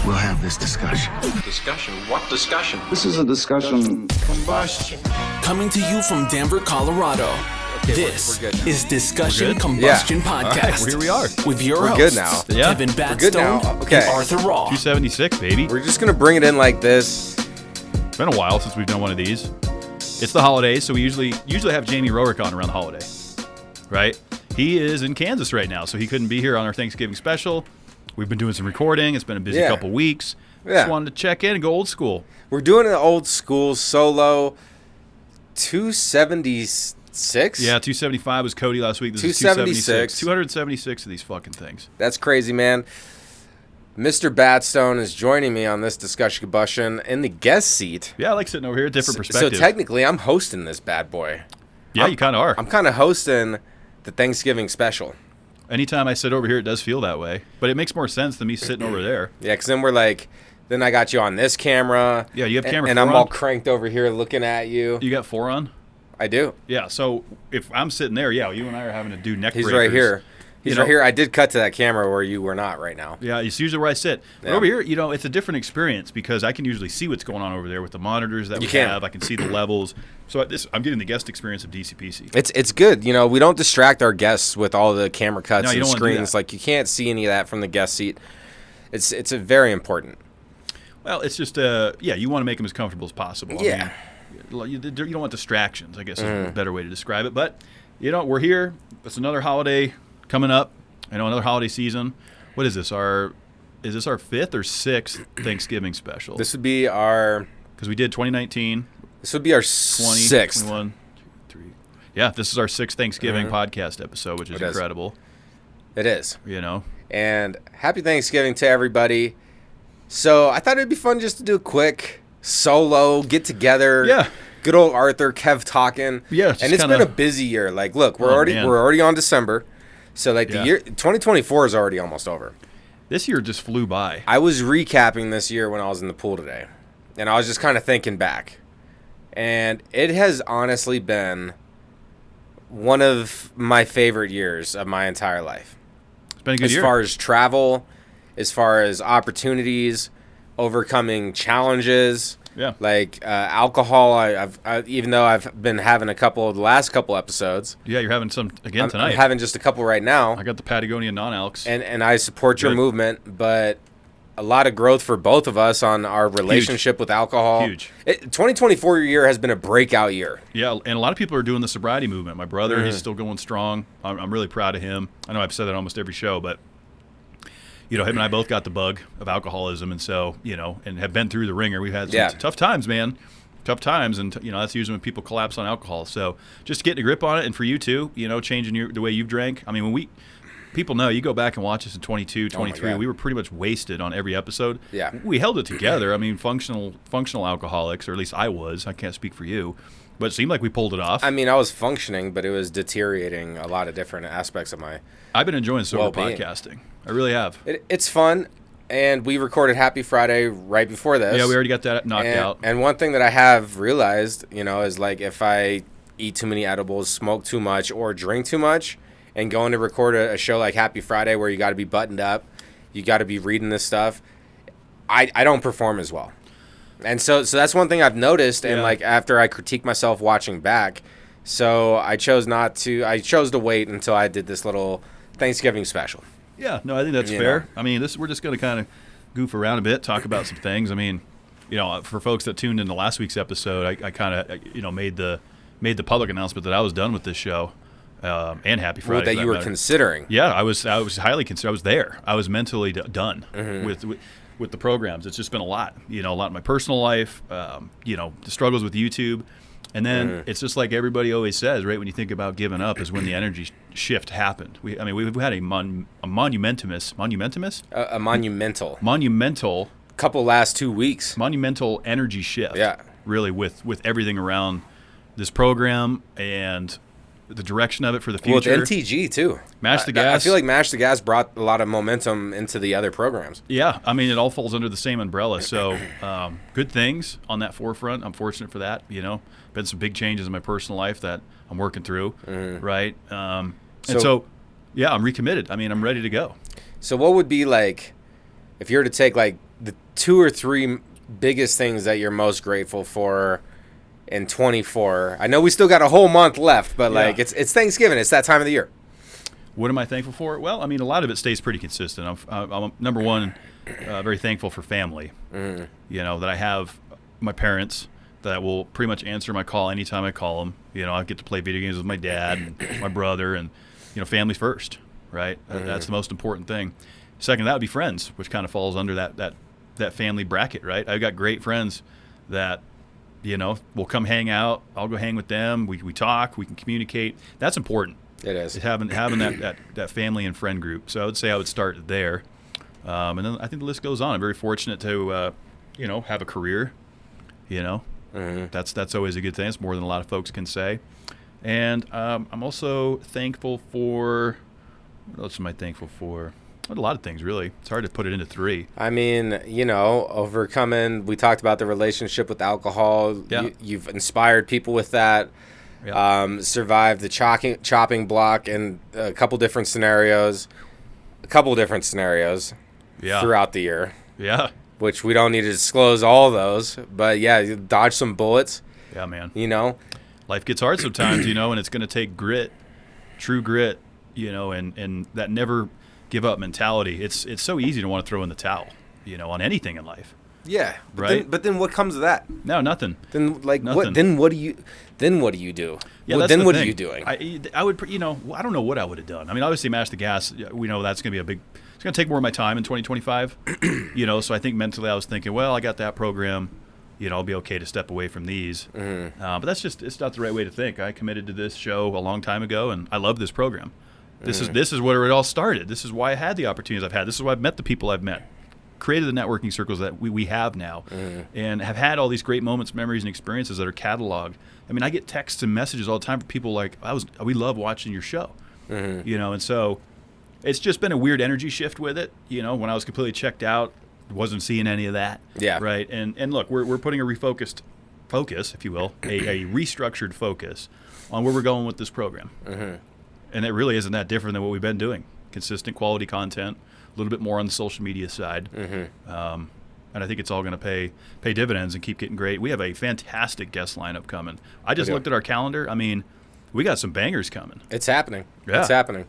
we'll have this discussion. Discussion? What discussion? This is a discussion. Combustion. Coming to you from Denver, Colorado. This we're good. is Discussion Combustion Podcast. All right, here we are. With your We're hosts, good now. Yeah. Kevin We're good now. Batstone Okay. and Arthur Raw. 276, baby. We're just gonna bring it in like this. It's been a while since we've done one of these. It's the holidays, so we usually have Jamie Roerick on around the holiday, right? He is in Kansas right now, so he couldn't be here on our Thanksgiving special. We've been doing some recording. It's been a busy couple weeks. Yeah. Just wanted to check in and go old school. We're doing an old school solo 276. Yeah, 275 was Cody last week. This is 276. 276 of these fucking things. That's crazy, man. Mr. Batstone is joining me on this discussion combustion in the guest seat. Yeah, I like sitting over here, different perspective. So technically, I'm hosting this bad boy. Yeah, you kind of are. I'm kind of hosting the Thanksgiving special. Anytime I sit over here, it does feel that way. But it makes more sense than me sitting over there. Yeah, because then we're like, then I got you on this camera. Yeah, you have camera and 4 I'm on? all cranked over here looking at you. You got 4 on? I do. Yeah, so if I'm sitting there, yeah, you and I are having to do neck He's breakers. right here. He's You know- right here. I did cut to that camera where you were not right now. Yeah, it's usually where I sit. But Yeah. over here, it's a different experience because I can usually see what's going on over there with the monitors that we can. have. I can see the levels. So I'm getting the guest experience of DCPC. It's good. We don't distract our guests with all the camera cuts No, you and don't wanna do screens. that. Like, you can't see any of that from the guest seat. It's a very important. Well, it's just, you want to make them as comfortable as possible. Yeah. I mean, you don't want distractions, I guess is a better way to describe it. But, we're here. It's another holiday coming up. Another holiday season. What is this? Is this our 5th or 6th Thanksgiving special? This would be our Because we did 2019, 20, 6th. 21. 2, 3. Yeah, this is our 6th Thanksgiving podcast episode, which is It is. incredible. It is. And happy Thanksgiving to everybody. So I thought it'd be fun just to do a quick solo get together. Yeah. Good old Arthur, Kev talking. Yeah, just and it's kinda- been a busy year. Like, look, we're Oh, already man. we're already on December. So like Yeah. the year 2024 is already almost over. This year just flew by. I was recapping this year when I was in the pool today. And I was just kind of thinking back. And it has honestly been one of my favorite years of my entire life. It's been a good As year. far as travel, as far as opportunities, overcoming challenges, Yeah. like alcohol. I've even though I've been having a couple of the last couple episodes, Yeah, you're having some again tonight. I'm having just a couple right now, I got the Patagonia non-alcs. and I support your Good. movement, but a lot of growth for both of us on our relationship with alcohol. Huge. 2024 year has been a breakout year. Yeah, and a lot of people are doing the sobriety movement. My brother, he's still going strong. I'm really proud of him. I know I've said that almost every show, but him and I both got the bug of alcoholism, and so and have been through the ringer. We've had some tough times, man. Tough times, and that's usually when people collapse on alcohol. So just getting a grip on it, and for you too, changing the way you've drank. I mean, when people know, you go back and watch us in 22, 23, God. we were pretty much wasted on every episode. Yeah. We held it together. I mean, functional alcoholics, or at least I was. I can't speak for you. But it seemed like we pulled it off. I mean, I was functioning, but it was deteriorating a lot of different aspects of my. I've been enjoying sober Well-being. podcasting. I really have. It's fun, and we recorded Happy Friday right before this. Yeah, we already got that knocked out. And one thing that I have realized, is like if I eat too many edibles, smoke too much, or drink too much, and going to record a show like Happy Friday where you got to be buttoned up, you got to be reading this stuff, I don't perform as well. And so that's one thing I've noticed, and Yeah. like after I critique myself watching back, so I chose to wait until I did this little Thanksgiving special. Yeah, no, I think that's You fair. know. I mean, we're just going to kind of goof around a bit, talk about some things. I mean, for folks that tuned into last week's episode, I kind of, made the public announcement that I was done with this show and Happy Friday. That for you were matter. considering. Yeah, I was highly considered. I was there. I was mentally done with the programs. It's just been a lot. A lot in my personal life. The struggles with YouTube. And then it's just like everybody always says, right? When you think about giving up, is when the energy shift happened. We've had a monumental Couple last 2 weeks. monumental energy shift. Yeah. Really, with everything around this program and the direction of it for the future. Well, with NTG too. Mash the I Gas. feel like Mash the Gas brought a lot of momentum into the other programs. Yeah, I mean, it all falls under the same umbrella. So, good things on that forefront. I'm fortunate for that. Been some big changes in my personal life that I'm working through, right? And so, yeah, I'm recommitted. I mean, I'm ready to go. So what would be like, if you were to take like the 2 or 3 biggest things that you're most grateful for in 24. I know we still got a whole month left, but like it's Thanksgiving. It's that time of the year. What am I thankful for? Well, I mean, a lot of it stays pretty consistent. I'm number one, very thankful for family. You know, that I have my parents that will pretty much answer my call anytime I call them. You know, I get to play video games with my dad and my brother, and you know, family first, right? That's the most important thing. Second, that would be friends, which kind of falls under that family bracket, right? I've got great friends that, you know, will come hang out. I'll go hang with them. We talk. We can communicate. That's important. It is. Having that family and friend group. So I would say I would start there. And then I think the list goes on. I'm very fortunate to, you know, have a career. You know, that's always a good thing. It's more than a lot of folks can say. And I'm also thankful for, what else am I thankful for? A lot of things, really. It's hard to put it into 3. I mean, you know, overcoming, we talked about the relationship with alcohol. Yeah. You've inspired people with that. Yeah. Survived the chopping block in a couple different scenarios. Yeah. Throughout the year. Yeah. Which we don't need to disclose all those. But, yeah, you dodge some bullets. Yeah, man. You know? Life gets hard sometimes, you know, and it's going to take grit, true grit, you know, and that never give up mentality. It's so easy to want to throw in the towel, you know, on anything in life. Yeah. Right. But then what comes of that? No, nothing. Then like Nothing. what do you do? Yeah, Well, that's then the what thing. are you doing? I would, you know, I don't know what I would have done. I mean, obviously, Mash the Gas, we know that's going to be it's going to take more of my time in 2025, you know, so I think mentally I was thinking, well, I got that program, you know, I'll be okay to step away from these. But that's just, it's not the right way to think. I committed to this show a long time ago, and I love this program. This is where it all started. This is why I had the opportunities I've had. This is why I've met the people I've met, created the networking circles that we have now, and have had all these great moments, memories, and experiences that are cataloged. I mean, I get texts and messages all the time from people like, we love watching your show, you know, and so it's just been a weird energy shift with it. You know, when I was completely checked out, wasn't seeing any of that. Yeah. Right. And look, we're putting a refocused focus, if you will, a restructured focus on where we're going with this program. And it really isn't that different than what we've been doing. Consistent quality content, a little bit more on the social media side. And I think it's all going to pay dividends and keep getting great. We have a fantastic guest lineup coming. I just looked at our calendar. I mean, we got some bangers coming. It's happening. Yeah. It's happening.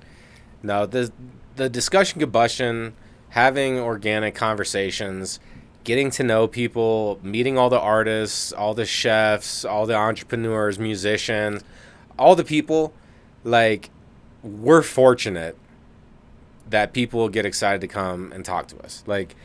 No, the discussion combustion, having organic conversations, getting to know people, meeting all the artists, all the chefs, all the entrepreneurs, musicians, all the people, like, we're fortunate that people get excited to come and talk to us. Like,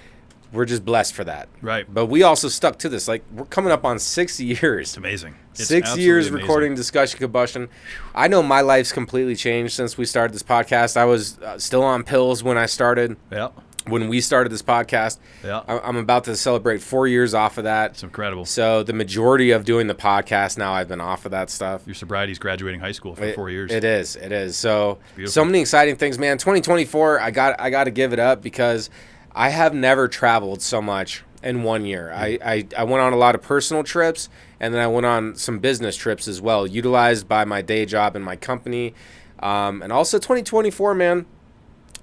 we're just blessed for that. Right. But we also stuck to this. Like, we're coming up on 6 years. It's amazing. It's 6 years absolutely recording amazing. Discussion Combustion. I know my life's completely changed since we started this podcast. I was still on pills when I started. Yeah. When we started this podcast. Yeah. I'm about to celebrate 4 years off of that. It's incredible. So the majority of doing the podcast now, I've been off of that stuff. Your sobriety's graduating high school for 4 years. It is. So many exciting things, man. 2024, I got to give it up because I have never traveled so much in 1 year. I went on a lot of personal trips, and then I went on some business trips as well, utilized by my day job and my company. And also 2024, man,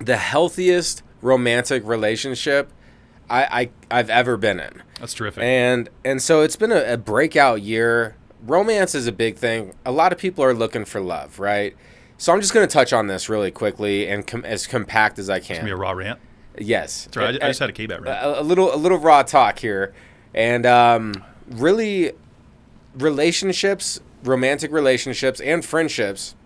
the healthiest romantic relationship I've ever been in. That's terrific. And so it's been a breakout year. Romance is a big thing. A lot of people are looking for love, right? So I'm just going to touch on this really quickly and as compact as I can. It's going to be a raw rant? Yes. That's right. I just had a K-Bet rant. A little raw talk here. And really, relationships, romantic relationships, and friendships,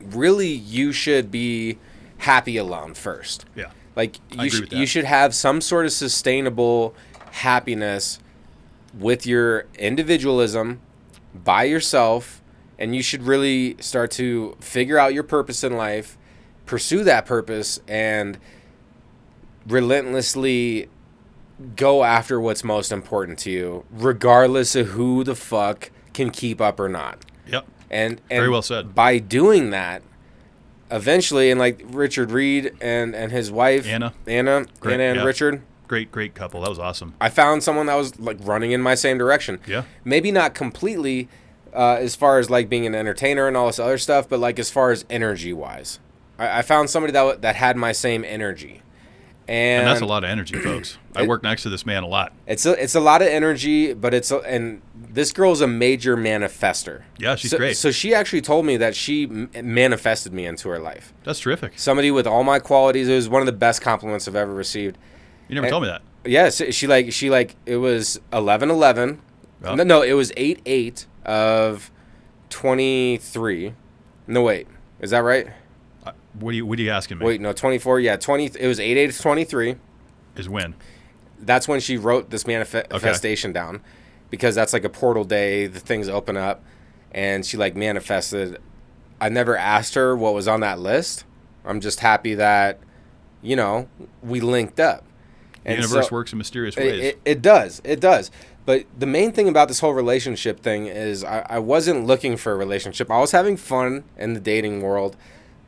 really you should be happy alone first. Yeah. Like, I agree with that. you should have some sort of sustainable happiness with your individualism by yourself, and you should really start to figure out your purpose in life, pursue that purpose, and relentlessly go after what's most important to you, regardless of who the fuck can keep up or not. Yep. And Very well said. By doing that, eventually, and like Richard Reed and his wife Anna and yeah. Richard, great couple. That was awesome. I found someone that was like running in my same direction. Yeah. Maybe not completely as far as like being an entertainer and all this other stuff, but like as far as energy wise, I found somebody that had my same energy, And that's a lot of energy, folks. I work next to this man a lot. It's a lot of energy, but and this girl's a major manifester. Yeah, she's great. So she actually told me that she manifested me into her life. That's terrific. Somebody with all my qualities. It was one of the best compliments I've ever received. You never told me that. Yes, she it was 11/11. Oh. No, it was 8/8 of 23. No, wait, is that right? What are you asking me? Wait, no, 24. Yeah, 20. It was 8/8 of 23. Is when? That's when she wrote this manifestation down, because that's like a portal day. The things open up, and she like manifested. I never asked her what was on that list. I'm just happy that, we linked up. The universe works in mysterious ways. It does. It does. But the main thing about this whole relationship thing is I wasn't looking for a relationship. I was having fun in the dating world,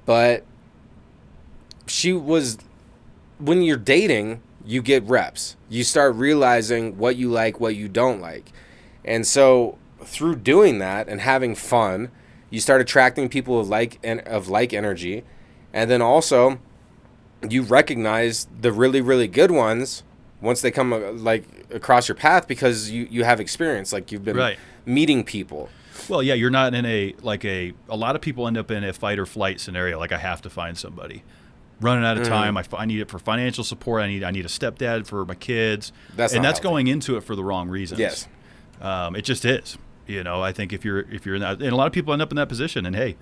but when you're dating, you get reps. You start realizing what you like, what you don't like. And so through doing that and having fun, you start attracting people of like energy. And then also you recognize the really, really good ones once they come across your path, because you have experience, like you've been meeting people. Well, yeah, you're not in a lot of people end up in a fight or flight scenario. Like, I have to find somebody. Running out of time. I need it for financial support. I need a stepdad for my kids. That's going into it for the wrong reasons. Yes. It just is. I think if you're in that, and a lot of people end up in that position, and hey,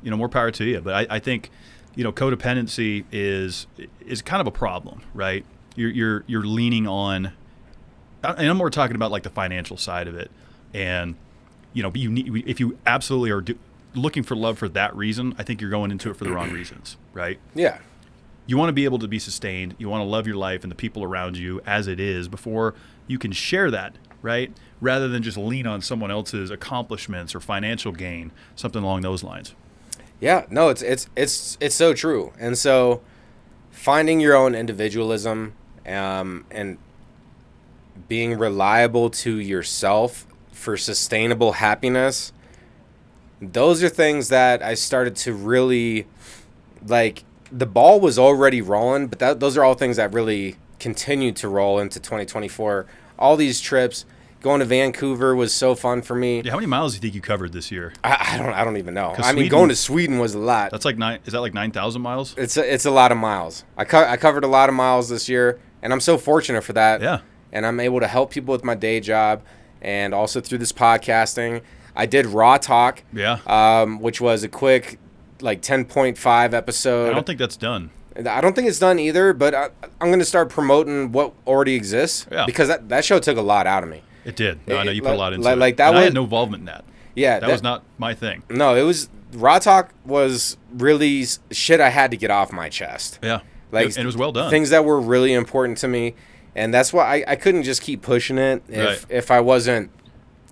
more power to you. But I think, codependency is kind of a problem, right? You're leaning on, and I'm more talking about like the financial side of it, and if you absolutely are looking for love for that reason, I think you're going into it for the wrong reasons, right? Yeah. You want to be able to be sustained. You want to love your life and the people around you as it is before you can share that, right? Rather than just lean on someone else's accomplishments or financial gain, something along those lines. Yeah, no, it's so true. And so finding your own individualism and being reliable to yourself for sustainable happiness, those are things that I started to really, like, the ball was already rolling, but those are all things that really continued to roll into 2024. All these trips, going to Vancouver was so fun for me. Yeah, how many miles do you think you covered this year? I don't even know. I mean, going to Sweden was a lot. That's like is that like 9,000 miles? It's a lot of miles. I covered a lot of miles this year, and I'm so fortunate for that. Yeah. And I'm able to help people with my day job, and also through this podcasting. I did Raw Talk, which was a quick, like 10.5 episode. I don't think that's done. I don't think it's done either, but I'm going to start promoting what already exists, because that show took a lot out of me. It did. No, I know you put a lot into it. Like that, I had no involvement in that. Yeah, that was not my thing. No, it was Raw Talk was really shit I had to get off my chest. Yeah, and it was well done. Things that were really important to me, and that's why I couldn't just keep pushing it if I wasn't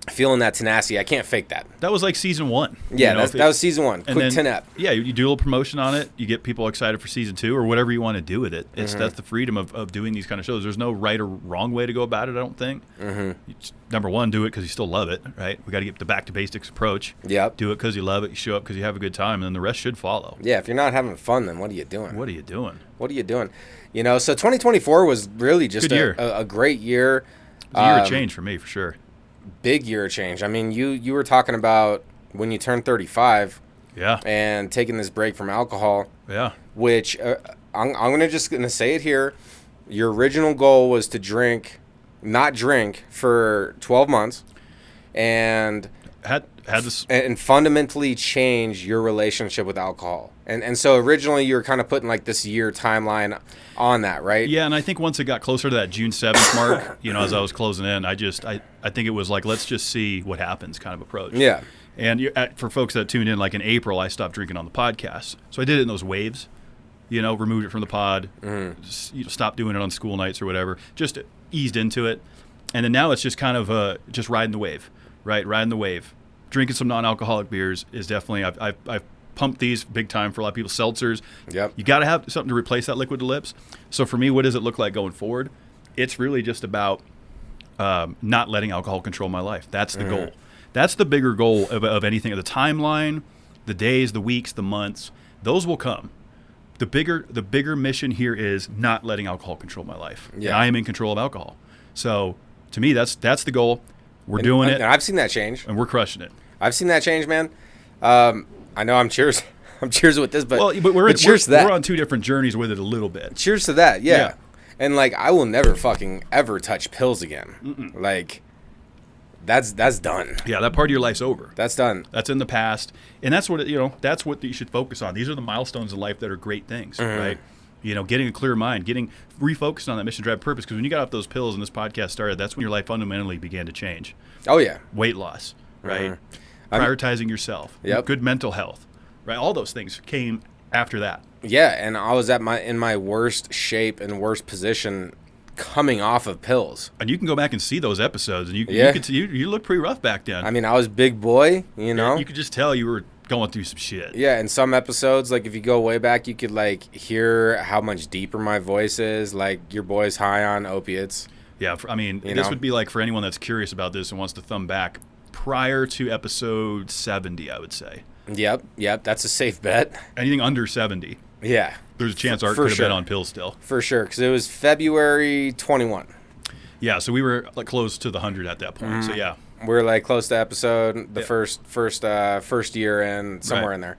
feeling that tenacity. I can't fake that. That was like season 1. Yeah, that was season 1. Quick 10 ep. Yeah, you do a little promotion on it. You get people excited for season 2 or whatever you want to do with it. That's the freedom of doing these kind of shows. There's no right or wrong way to go about it, I don't think. Number one, do it because you still love it, right? We got to get the back to basics approach. Yep. Do it because you love it. You show up because you have a good time, and then the rest should follow. Yeah, if you're not having fun, then what are you doing? What are you doing? So 2024 was really just a great year. It's a year of change for me, for sure. Big year of change. I mean, you were talking about when you turned 35. Yeah. And taking this break from alcohol. Yeah. Which I'm gonna say it here. Your original goal was to not drink for 12 months, and had this and fundamentally change your relationship with alcohol. And so originally you were kind of putting like this year timeline on that, right? Yeah, and I think once it got closer to that June 7th mark, as I was closing in, I think it was like, let's just see what happens kind of approach. Yeah. And for folks that tuned in, like in April, I stopped drinking on the podcast. So I did it in those waves, removed it from the pod, stopped doing it on school nights or whatever, just eased into it. And then now it's just kind of just riding the wave, right? Riding the wave. Drinking some non-alcoholic beers is definitely, I've pumped these big time for a lot of people. Seltzers. Yep. You got to have something to replace that liquid to lips. So for me, what does it look like going forward? It's really just about not letting alcohol control my life. That's the goal. That's the bigger goal of anything. The timeline, the days, the weeks, the months, those will come. the bigger mission here is not letting alcohol control my life. Yeah. And I am in control of alcohol. So to me, that's the goal. We're doing it, And I've seen that change. and we're crushing it. I've seen that change, man. I know I'm cheers. I'm cheers with this, but cheers to that. We're on two different journeys with it a little bit. Cheers to that, yeah. Yeah. And like, I will never fucking ever touch pills again. Like, that's done. Yeah, that part of your life's over. That's done. That's in the past, and that's what that's what you should focus on. These are the milestones in life that are great things, right? Getting a clear mind, getting refocused on that mission, drive, purpose. Because when you got off those pills and this podcast started, that's when your life fundamentally began to change. Oh yeah, weight loss, right? Prioritizing yourself, good mental health, right? All those things came after that. Yeah, and I was in my worst shape and worst position coming off of pills. And you can go back and see those episodes, and you could see you looked pretty rough back then. I mean, I was big boy, you know. You could just tell you were going through some shit. Yeah, in some episodes, like if you go way back, you could like hear how much deeper my voice is. Like your boy's high on opiates. Yeah, this would be like for anyone that's curious about this and wants to thumb back prior to episode 70, I would say. Yep, that's a safe bet. Anything under 70. Yeah. There's a chance Art could have been on pills still. For sure, because it was February 21. Yeah, so we were like close to the 100 at that point. So yeah. We're like close to episode first year and somewhere in there.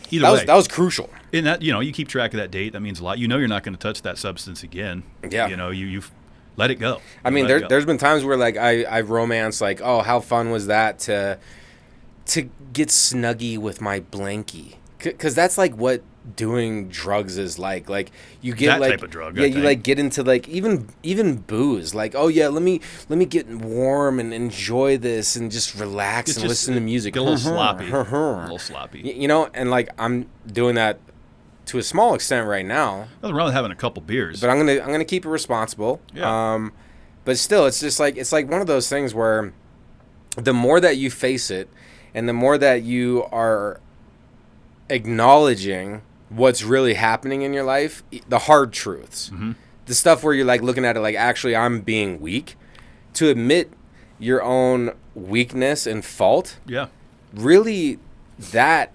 Either way, that was crucial. In that, you keep track of that date. That means a lot. You're not going to touch that substance again. Yeah. You've let it go. I mean, there's been times where like I romance like, oh, how fun was that to get snuggy with my blankie, because that's like what doing drugs is like you get that like type of drug, yeah, you like get into like even booze, like, oh yeah, let me get warm and enjoy this and just relax and listen to music. Get a little sloppy. And like I'm doing that to a small extent right now. Nothing wrong with having a couple beers, but I'm gonna keep it responsible. Yeah. But still, it's just like, it's like one of those things where the more that you face it and the more that you are acknowledging what's really happening in your life, the hard truths, the stuff where you're like looking at it like, actually, I'm being weak, to admit your own weakness and fault. Yeah. Really, that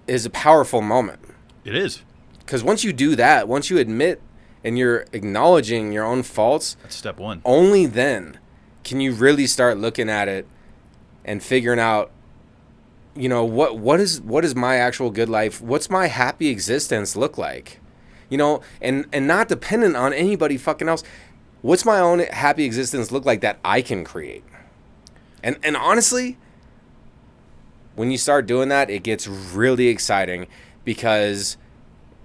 is a powerful moment. It is. Because once you do that, once you admit and you're acknowledging your own faults, that's step one. Only then can you really start looking at it and figuring out, what is my actual good life? What's my happy existence look like? And not dependent on anybody fucking else. What's my own happy existence look like that I can create? And honestly, when you start doing that, it gets really exciting, because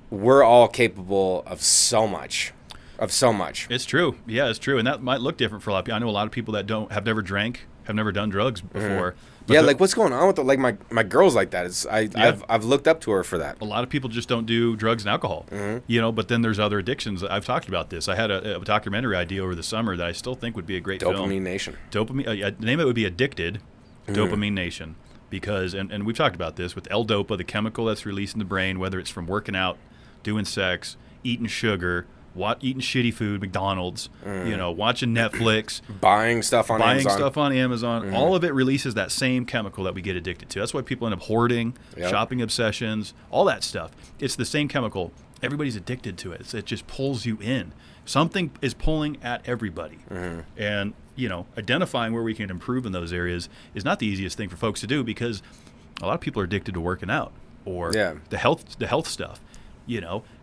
we're all capable of so much. It's true. Yeah, it's true. And that might look different for a lot of people. I know a lot of people that have never drank, have never done drugs before. Yeah, like what's going on with like my girl's like that? I've looked up to her for that. A lot of people just don't do drugs and alcohol, but then there's other addictions. I've talked about this. I had a documentary idea over the summer that I still think would be a great film. Dopamine Nation. The name of it would be Addicted, Dopamine Nation. Because, and we've talked about this, with L-Dopa, the chemical that's released in the brain, whether it's from working out, doing sex, eating sugar, eating shitty food, McDonald's, watching Netflix, buying stuff on Amazon. All of it releases that same chemical that we get addicted to. That's why people end up hoarding, shopping obsessions, all that stuff. It's the same chemical. Everybody's addicted to it. It just pulls you in. Something is pulling at everybody. And, identifying where we can improve in those areas is not the easiest thing for folks to do, because a lot of people are addicted to working out or the health stuff.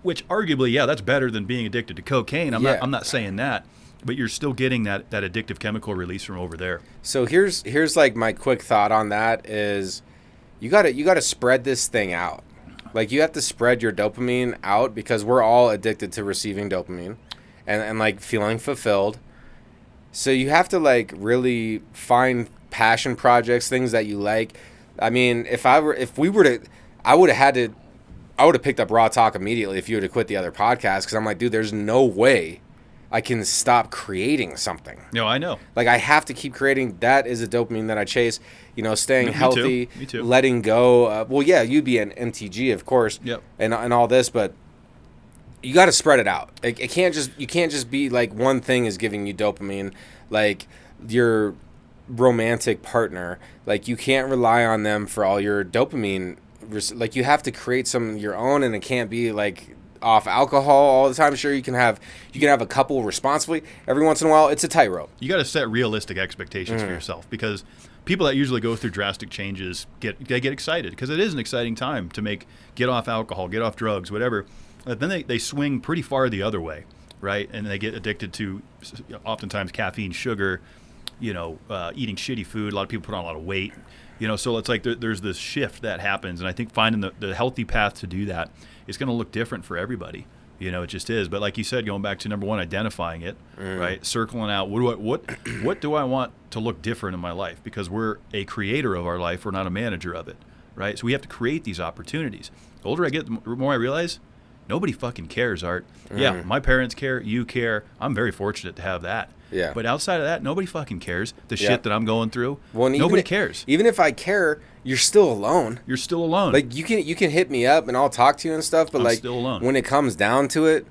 Which arguably, that's better than being addicted to cocaine. I'm not saying that, but you're still getting that addictive chemical release from over there. So here's like my quick thought on that is, you gotta spread this thing out. Like, you have to spread your dopamine out, because we're all addicted to receiving dopamine and like feeling fulfilled. So you have to like really find passion projects, things that you like. I mean, I would have picked up Raw Talk immediately if you would have quit the other podcast, because I'm like, dude, there's no way I can stop creating something. No, I know. Like, I have to keep creating. That is a dopamine that I chase. Staying healthy, Me too. letting go. You'd be an MTG, of course, and all this, but you got to spread it out. You can't just be like one thing is giving you dopamine, like your romantic partner. Like, you can't rely on them for all your dopamine. Like, you have to create some of your own, and it can't be like off alcohol all the time. Sure, you can have a couple responsibly. Every once in a while, it's a tightrope. You got to set realistic expectations for yourself, because people that usually go through drastic changes get excited, because it is an exciting time to get off alcohol, get off drugs, whatever. But then they swing pretty far the other way, right? And they get addicted to oftentimes caffeine, sugar, eating shitty food. A lot of people put on a lot of weight, so it's like there's this shift that happens. And I think finding the healthy path to do that is going to look different for everybody. It just is. But like you said, going back to number one, identifying it, right? Circling out, what do I want to look different in my life? Because we're a creator of our life. We're not a manager of it, right? So we have to create these opportunities. The older I get, the more I realize nobody fucking cares, Art. Yeah, my parents care. You care. I'm very fortunate to have that. Yeah. But outside of that, nobody fucking cares. The shit that I'm going through, well, nobody cares. Even if I care, you're still alone. You're still alone. Like, you can hit me up and I'll talk to you and stuff, but I'm still alone. When it comes down to it,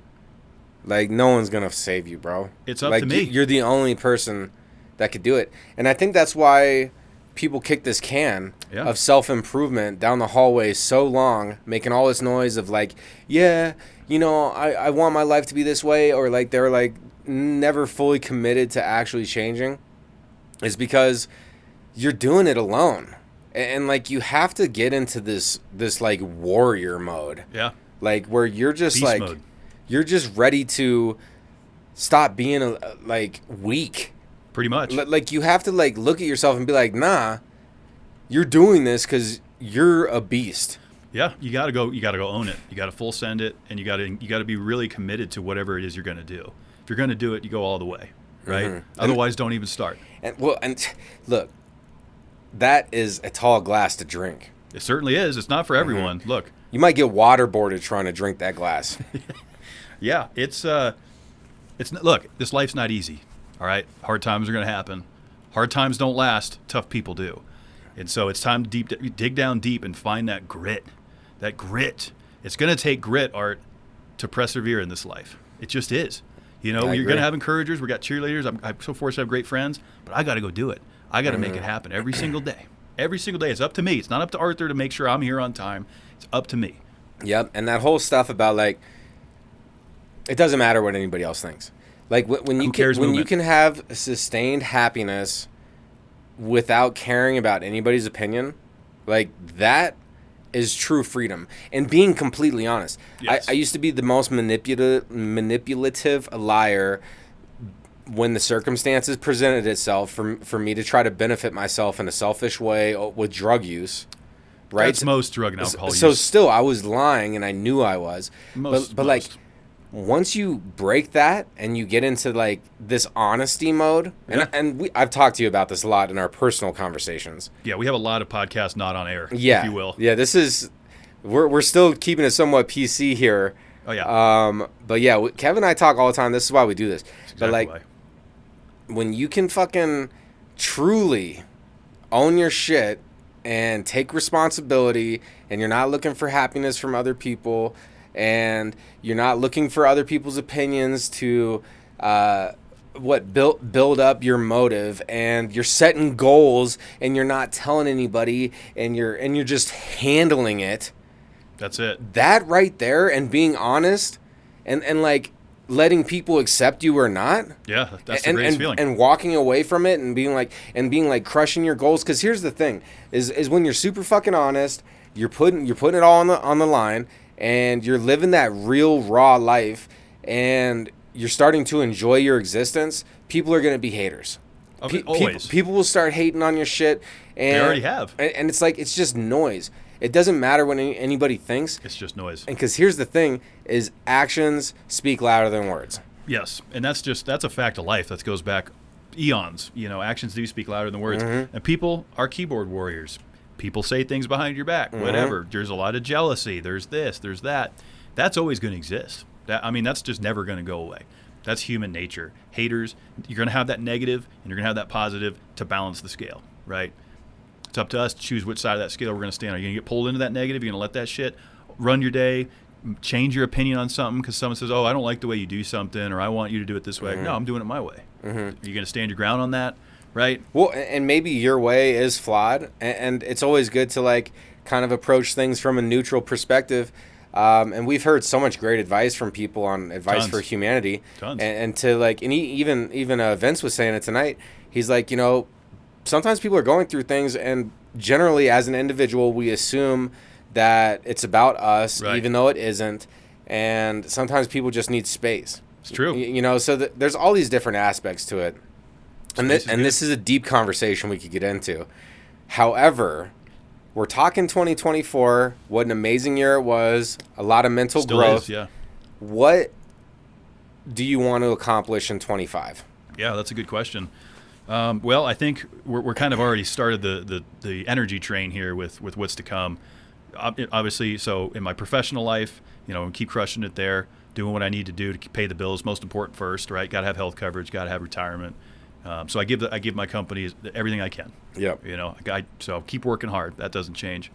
like, no one's gonna save you, bro. It's up to me. You're the only person that could do it, and I think that's why people kick this can of self-improvement down the hallway so long, making all this noise of like, I want my life to be this way, or like they're like never fully committed to actually changing, is because you're doing it alone. And like, you have to get into this like warrior mode. Yeah. Like, where you're just beast mode. You're just ready to stop being like weak. Pretty much. Like, you have to like look at yourself and be like, nah, you're doing this because you're a beast. Yeah, you gotta go own it. You gotta full send it, and you gotta be really committed to whatever it is you're gonna do. If you're gonna do it, you go all the way, right? Otherwise, don't even start. And look, that is a tall glass to drink. It certainly is. It's not for everyone. Look, you might get waterboarded trying to drink that glass. Yeah, it's look, this life's not easy. All right, hard times are gonna happen. Hard times don't last. Tough people do. And so it's time to dig down deep and find that grit. That grit. It's gonna take grit, Art, to persevere in this life. It just is. You're going to have encouragers. We got cheerleaders. I'm so fortunate to have great friends, but I got to go do it. I got to make it happen every single day. Every single day. It's up to me. It's not up to Arthur to make sure I'm here on time. It's up to me. Yep. And that whole stuff about, like, it doesn't matter what anybody else thinks. Like, when you can have sustained happiness without caring about anybody's opinion, like, that is true freedom. And being completely honest. Yes. I used to be the most manipulative liar when the circumstances presented itself for me to try to benefit myself in a selfish way with drug use. Right? That's most drug and alcohol use. So still, I was lying, and I knew I was. But like, once you break that and you get into like this honesty mode, I've talked to you about this a lot in our personal conversations. Yeah, we have a lot of podcasts not on air, if you will. Yeah, we're still keeping it somewhat PC here. Oh yeah. But yeah, Kev and I talk all the time. This is why we do this. That's but exactly like, when you can fucking truly own your shit and take responsibility, and you're not looking for happiness from other people, and you're not looking for other people's opinions to build up your motive, and you're setting goals, and you're not telling anybody, and you're just handling it. That's it. That right there, and being honest, and like letting people accept you or not. Yeah, that's the greatest feeling. And walking away from it and being like crushing your goals. Because here's the thing: is when you're super fucking honest, you're putting it all on the line, and you're living that real raw life, and you're starting to enjoy your existence. People are gonna be haters. Always. People will start hating on your shit. And they already have. And it's like, it's just noise. It doesn't matter what anybody thinks. It's just noise. And because here's the thing, is actions speak louder than words. Yes, and that's a fact of life that goes back eons. Actions do speak louder than words. Mm-hmm. And people are keyboard warriors. People say things behind your back, whatever. There's a lot of jealousy. There's this, there's that. That's always going to exist. That's just never going to go away. That's human nature. Haters, you're going to have that negative, and you're going to have that positive to balance the scale, right? It's up to us to choose which side of that scale we're going to stand on. You're going to get pulled into that negative. You're going to let that shit run your day, change your opinion on something because someone says, oh, I don't like the way you do something, or I want you to do it this way. No, I'm doing it my way. You're going to stand your ground on that, right? Well, and maybe your way is flawed, and it's always good to like kind of approach things from a neutral perspective. And we've heard so much great advice from people on advice Tons. for humanity. Tons. And to like, and even Vince was saying it tonight. He's like, sometimes people are going through things, and generally as an individual, we assume that it's about us, Right. even though it isn't. And sometimes people just need space. It's true. So there's all these different aspects to it. And Space is good. this is a deep conversation we could get into. However, we're talking 2024. What an amazing year it was. A lot of mental Still growth. is, yeah. What do you want to accomplish in 25? Yeah, that's a good question. Well, I think we're kind of already started the energy train here with what's to come. Obviously, so in my professional life, keep crushing it there, doing what I need to do to pay the bills. Most important first, right? Got to have health coverage, got to have retirement. So I give my company everything I can. Yep. So I'll keep working hard. That doesn't change.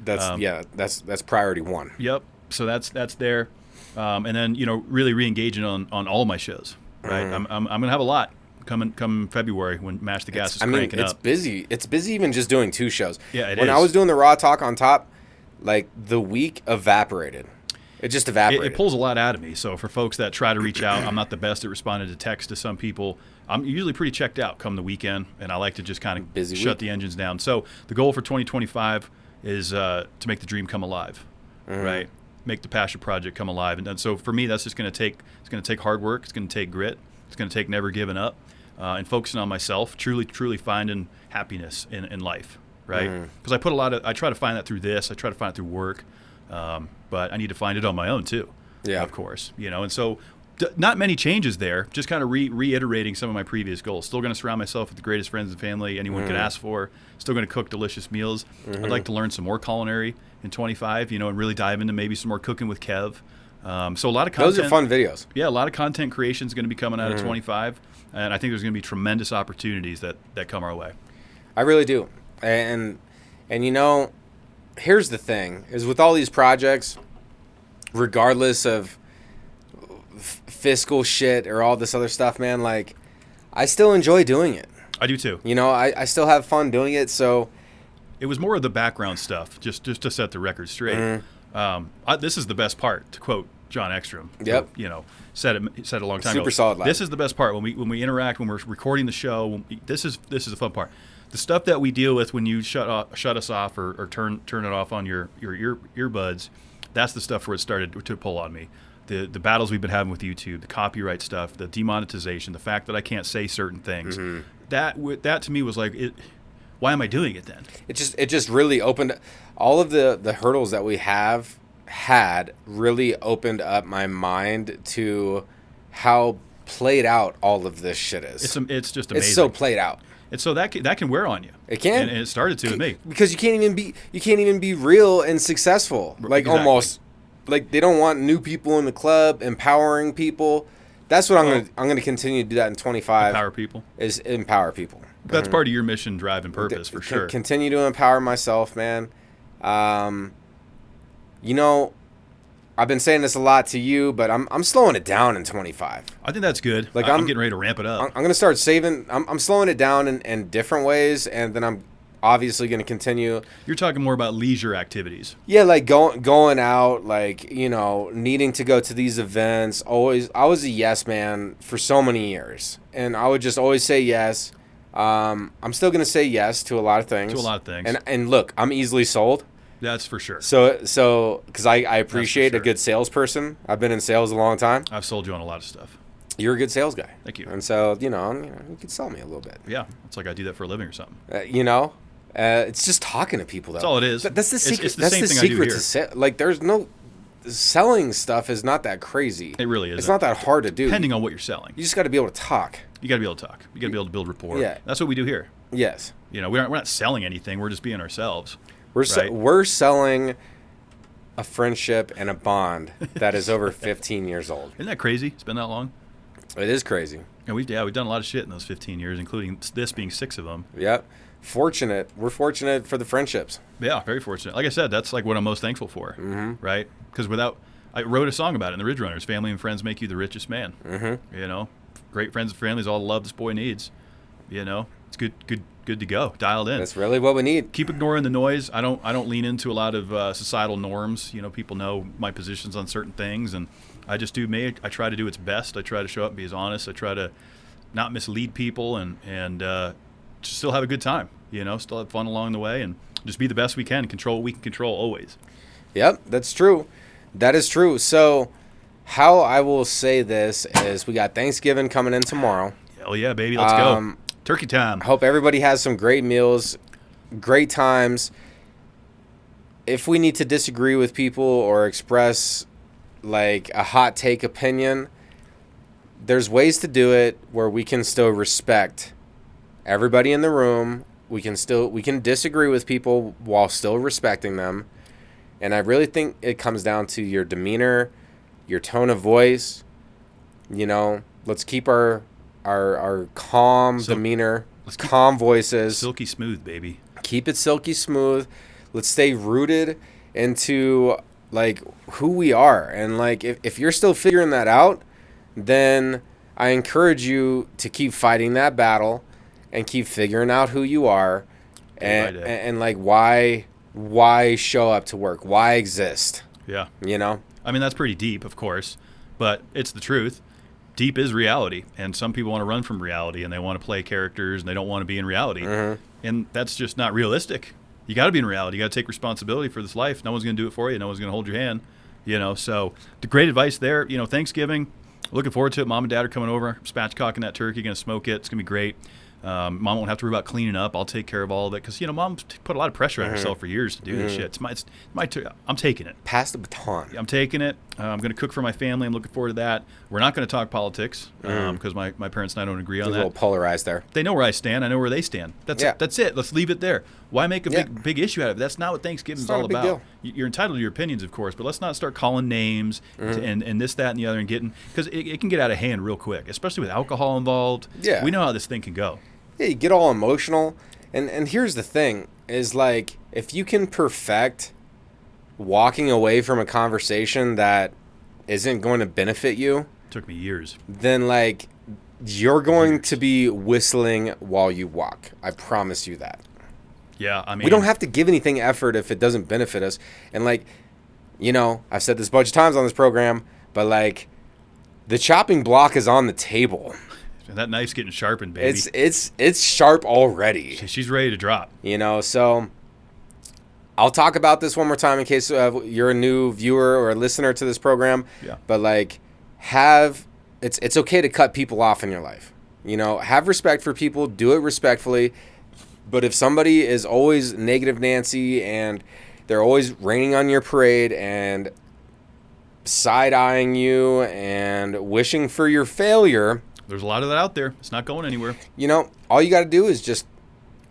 That's priority one. Yep. So that's there, and then really re-engaging on all of my shows. Right. Mm-hmm. I'm gonna have a lot come February when Mash the Gas is cranking it's up. busy. It's busy even just doing 2 shows. Yeah, it when is. I was doing the Raw Talk on top, like the week evaporated. It just evaporated. It pulls a lot out of me. So for folks that try to reach out, I'm not the best at responding to text to some people. I'm usually pretty checked out come the weekend, and I like to just kind of Busy shut week. the engines down. So the goal for 2025 is to make the dream come alive, right? Make the passion project come alive. And so for me, that's just going to take hard work. It's going to take grit. It's going to take never giving up and focusing on myself, truly finding happiness in life, right? Because I try to find that through this. I try to find it through work. But I need to find it on my own too. Yeah. Of course. And so not many changes there, just kind of reiterating some of my previous goals. Still going to surround myself with the greatest friends and family anyone could ask for. Still going to cook delicious meals. I'd like to learn some more culinary in 25, and really dive into maybe some more cooking with Kev. So a lot of content. Those are fun videos. Yeah, a lot of content creation is going to be coming out of 25. And I think there's going to be tremendous opportunities that come our way. I really do. And here's the thing, is with all these projects, regardless of fiscal shit or all this other stuff, man, like, I still enjoy doing it. I do too. I still have fun doing it, so... It was more of the background stuff, just to set the record straight. This is the best part, to quote John Ekstrom. Yep. Who, said it a long time ago. Super solid line. This is the best part when we interact, when we're recording the show. This is the fun part. The stuff that we deal with when you shut us off or turn it off on your earbuds, that's the stuff where it started to pull on me. The battles we've been having with YouTube, the copyright stuff, the demonetization, the fact that I can't say certain things. That to me was like, why am I doing it then? It just really opened all of the hurdles that we have had, really opened up my mind to how played out all of this shit is. It's just amazing. It's so played out. And so that can wear on you. It can. And it started to with me. Because you can't even be real and successful. Like Exactly. almost like they don't want new people in the club, empowering people. That's what I'm gonna continue to do that in 25. Empower people. Is empower people. That's part of your mission, drive, and purpose for sure. Continue to empower myself, man. I've been saying this a lot to you, but I'm slowing it down in 25. I think that's good. Like, I'm getting ready to ramp it up. I'm gonna start saving. I'm slowing it down in different ways, and then I'm obviously gonna continue. You're talking more about leisure activities. Yeah, like going out, like, needing to go to these events. Always, I was a yes man for so many years, and I would just always say yes. I'm still gonna say yes to a lot of things. And look, I'm easily sold. That's for sure. So because I appreciate sure. a good salesperson. I've been in sales a long time. I've sold you on a lot of stuff. You're a good sales guy. Thank you. And so you can sell me a little bit. Yeah, it's like I do that for a living or something. It's just talking to people, though. That's all it is. That's the secret. It's the That's same the thing I do secret here. to sell. Like, there's no selling stuff is not that crazy. It really isn't. It's not that hard to do. Depending on what you're selling. You just got to be able to talk. You got to be able to talk. You got to be able to build rapport. Yeah. That's what we do here. Yes. We're not selling anything. We're just being ourselves. We're we're selling a friendship and a bond that is over 15 years old. Isn't that crazy? It's been that long. It is crazy. And we've done a lot of shit in those 15 years, including this being 6 of them. Yep. We're fortunate for the friendsps. Yeah, very fortunate. Like I said, that's like what I'm most thankful for, right? Because I wrote a song about it in the Ridge Runners. Family and friends make you the richest man. Great friends and families, all the love this boy needs. It's good good to go, dialed in. That's really what we need. Keep ignoring the noise. I don't lean into a lot of societal norms. People know my positions on certain things, and I just do me. I try to do its best. I try to show up and be as honest. I try to not mislead people and just still have a good time. Still have fun along the way, and just be the best we can. Control what we can control always. Yep, that's true. That is true. So how I will say this is we got Thanksgiving coming in tomorrow. Hell yeah, baby. Let's go. Turkey time. I hope everybody has some great meals, great times. If we need to disagree with people or express like a hot take opinion, there's ways to do it where we can still respect everybody in the room. We can disagree with people while still respecting them. And I really think it comes down to your demeanor, your tone of voice. Let's keep our calm demeanor, calm voices. Silky smooth, baby. Keep it silky smooth. Let's stay rooted into like who we are. And like if you're still figuring that out, then I encourage you to keep fighting that battle and keep figuring out who you are and like why show up to work? Why exist? Yeah. I mean, that's pretty deep, of course, but it's the truth. Deep is reality, and some people want to run from reality, and they want to play characters, and they don't want to be in reality. Mm-hmm. And that's just not realistic. You got to be in reality. You got to take responsibility for this life. No one's going to do it for you. No one's going to hold your hand. So the great advice there, Thanksgiving, looking forward to it. Mom and Dad are coming over, spatchcocking that turkey, going to smoke it. It's going to be great. Mom won't have to worry about cleaning up. I'll take care of all of it because, Mom's put a lot of pressure on herself for years to do this shit. It's my turn. I'm taking it. Pass the baton. I'm taking it. I'm going to cook for my family. I'm looking forward to that. We're not going to talk politics because my parents and I don't agree on that. A little polarized there. They know where I stand. I know where they stand. That's it. Let's leave it there. Why make a big issue out of it? That's not what Thanksgiving's all about. Deal. You're entitled to your opinions, of course, but let's not start calling names and this, that, and the other and getting – because it can get out of hand real quick, especially with alcohol involved. Yeah. We know how this thing can go. Yeah, you get all emotional. And here's the thing, is like if you can perfect walking away from a conversation that isn't going to benefit you. It took me years. Then like you're going to be whistling while you walk. I promise you that. Yeah, I mean. We don't have to give anything effort if it doesn't benefit us. And like, I've said this a bunch of times on this program, but like the chopping block is on the table. And that knife's getting sharpened, baby. It's sharp already. She's ready to drop. So I'll talk about this one more time in case you're a new viewer or a listener to this program. Yeah. But like, it's okay to cut people off in your life. Have respect for people. Do it respectfully. But if somebody is always negative Nancy and they're always raining on your parade and side-eyeing you and wishing for your failure. There's a lot of that out there. It's not going anywhere. All you got to do is just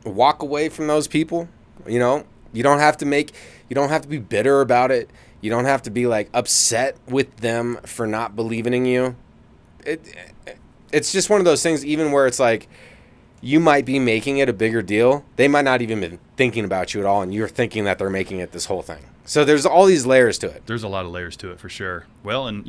walk away from those people. You don't have to be bitter about it. You don't have to be like upset with them for not believing in you. It's just one of those things, even where it's like you might be making it a bigger deal. They might not even be thinking about you at all, and you're thinking that they're making it this whole thing. So there's all these layers to it. There's a lot of layers to it for sure. Well, and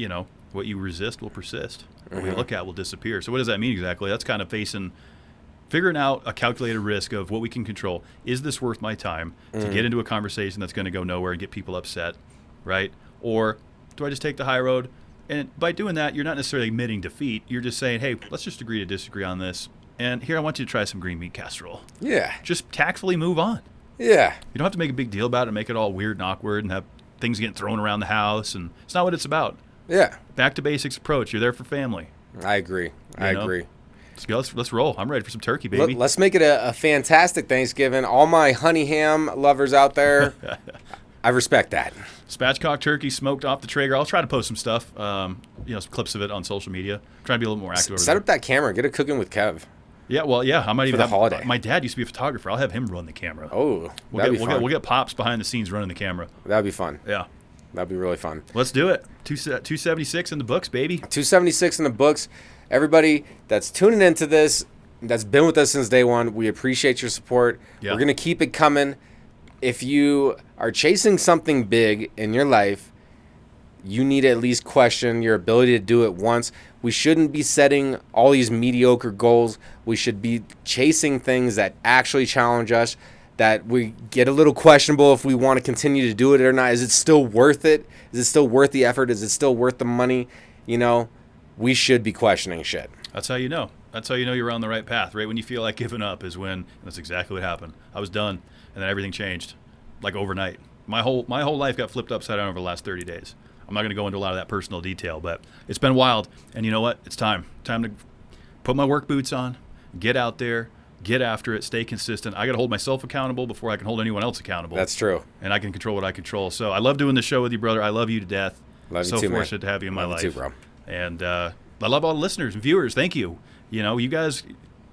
what you resist will persist. What we look at will disappear. So what does that mean exactly? That's kind of figuring out a calculated risk of what we can control. Is this worth my time to get into a conversation that's going to go nowhere and get people upset, right? Or do I just take the high road? And by doing that, you're not necessarily admitting defeat. You're just saying, hey, let's just agree to disagree on this. And here I want you to try some green bean casserole. Yeah. Just tactfully move on. Yeah. You don't have to make a big deal about it and make it all weird and awkward and have things getting thrown around the house. And it's not what it's about. Yeah. Back to basics approach. You're there for family. I agree. I agree. Let's roll. I'm ready for some turkey, baby. Let's make it a fantastic Thanksgiving. All my honey ham lovers out there, I respect that. Spatchcock turkey smoked off the Traeger. I'll try to post some stuff, some clips of it on social media. Try to be a little more active. Set up that camera. Get it cooking with Kev. Yeah, I might even for the holiday. My dad used to be a photographer. I'll have him run the camera. Oh, we'll get Pops behind the scenes running the camera. That'd be fun. Yeah. That'd be really fun. Let's do it. 276 in the books, baby. 276 in the books. Everybody that's tuning into this, that's been with us since day one, we appreciate your support. Yeah. We're going to keep it coming. If you are chasing something big in your life, you need to at least question your ability to do it once. We shouldn't be setting all these mediocre goals. We should be chasing things that actually challenge us, that we get a little questionable if we want to continue to do it or not. Is it still worth it? Is it still worth the effort? Is it still worth the money? You know, we should be questioning shit. That's how you know. That's how you know you're on the right path. Right when you feel like giving up is when, and that's exactly what happened. I was done, and then everything changed, like overnight. My whole life got flipped upside down over the last 30 days. I'm not going to go into a lot of that personal detail, but it's been wild. And you know what? It's time to put my work boots on, get out there, get after it, stay consistent. I got to hold myself accountable before I can hold anyone else accountable. That's true. And I can control what I control. So I love doing the show with you, brother. I love you to death. Love you so too, man. fortunate to have you in my life. You too, bro. And I love all the listeners and viewers. Thank you. You know, you guys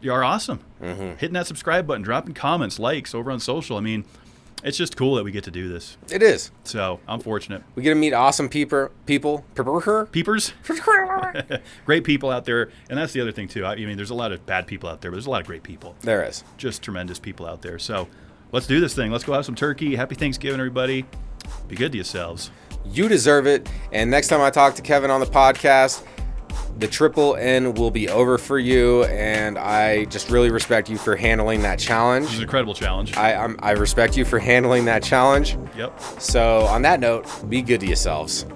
are awesome. Hitting that subscribe button, dropping comments, likes over on social. I mean, it's just cool that we get to do this. It is. So I'm fortunate. We get to meet awesome people. Peepers. Great people out there. And that's the other thing, too. I mean, there's a lot of bad people out there, but there's a lot of great people. There is. Just tremendous people out there. So let's do this thing. Let's go have some turkey. Happy Thanksgiving, everybody. Be good to yourselves. You deserve it. And next time I talk to Kevin on the podcast, the triple N will be over for you, and I just really respect you for handling that challenge. It's an incredible challenge. I respect you for handling that challenge. Yep. So on that note, be good to yourselves.